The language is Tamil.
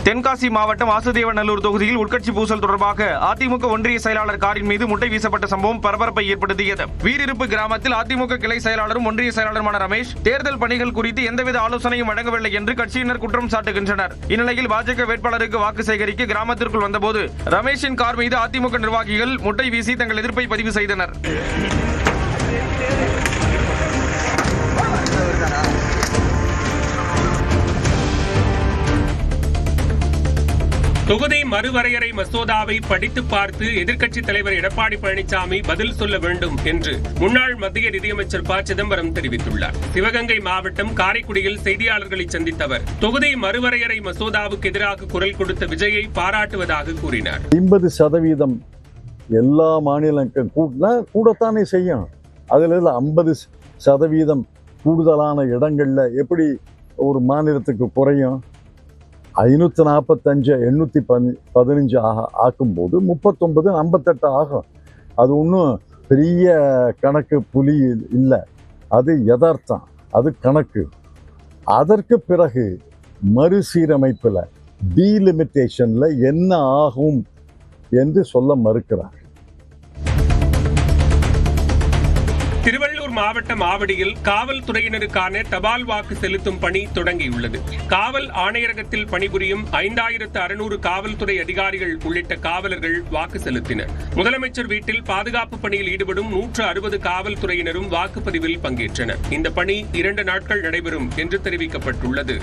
தென்காசி மாவட்டம் வாசுதேவநல்லூர் தொகுதியில் உட்கட்சி பூசல் தொடர்பாக அதிமுக ஒன்றிய செயலாளர் காரின் மீது முட்டை வீசப்பட்ட சம்பவம் பரபரப்பை ஏற்படுத்தியது. வீரிருப்பு கிராமத்தில் அதிமுக கிளை செயலாளரும் ஒன்றிய செயலாளருமான ரமேஷ் தேர்தல் பணிகள் குறித்து எந்தவித ஆலோசனையும் வழங்கவில்லை என்று கட்சியினர் குற்றம் சாட்டுகின்றனர். இந்நிலையில் பாஜக வேட்பாளருக்கு வாக்கு சேகரிக்க கிராமத்திற்குள் வந்தபோது ரமேஷின் கார் மீது அதிமுக நிர்வாகிகள் முட்டை வீசி தங்கள் எதிர்ப்பை பதிவு செய்தனர். தொகுதி மறுவரையறை மசோதாவை படித்து பார்த்து எதிர்க்கட்சித் தலைவர் எடப்பாடி பழனிசாமி பதில் சொல்ல வேண்டும் என்று முன்னாள் மத்திய நிதியமைச்சர் ப. சிதம்பரம் தெரிவித்துள்ளார். சிவகங்கை மாவட்டம் காரைக்குடியில் செய்தியாளர்களை சந்தித்த அவர் தொகுதி மறுவரையறை மசோதாவுக்கு எதிராக குரல் கொடுத்த விஜயை பாராட்டுவதாக கூறினார். 50% எல்லா மாநிலங்களும் கூடத்தானே செய்யும். அதுல 50% கூடுதலான இடங்கள்ல எப்படி ஒரு மாநிலத்துக்கு குறையும்? 545 815 ஆக்கும்போது 39 58 ஆகும். அது ஒன்றும் பெரிய கணக்கு புலி இல்லை, அது யதார்த்தம், அது கணக்கு. அதற்கு பிறகு மறுசீரமைப்பில் டீலிமிட்டேஷன்ல என்ன ஆகும் என்று சொல்ல மறுக்கிறார். திருவள்ளூர் மாவட்டம் ஆவடியில் காவல்துறையினருக்கான தபால் வாக்கு செலுத்தும் பணி தொடங்கியுள்ளது. காவல் ஆணையரகத்தில் பணிபுரியும் 5600 காவல்துறை அதிகாரிகள் உள்ளிட்ட காவலர்கள் வாக்கு செலுத்தினர். முதலமைச்சர் வீட்டில் பாதுகாப்பு பணியில் ஈடுபடும் 160 காவல்துறையினரும் வாக்குப்பதிவில் பங்கேற்றனர். இந்த பணி 2 நாட்கள் நடைபெறும் என்று தெரிவிக்கப்பட்டுள்ளது.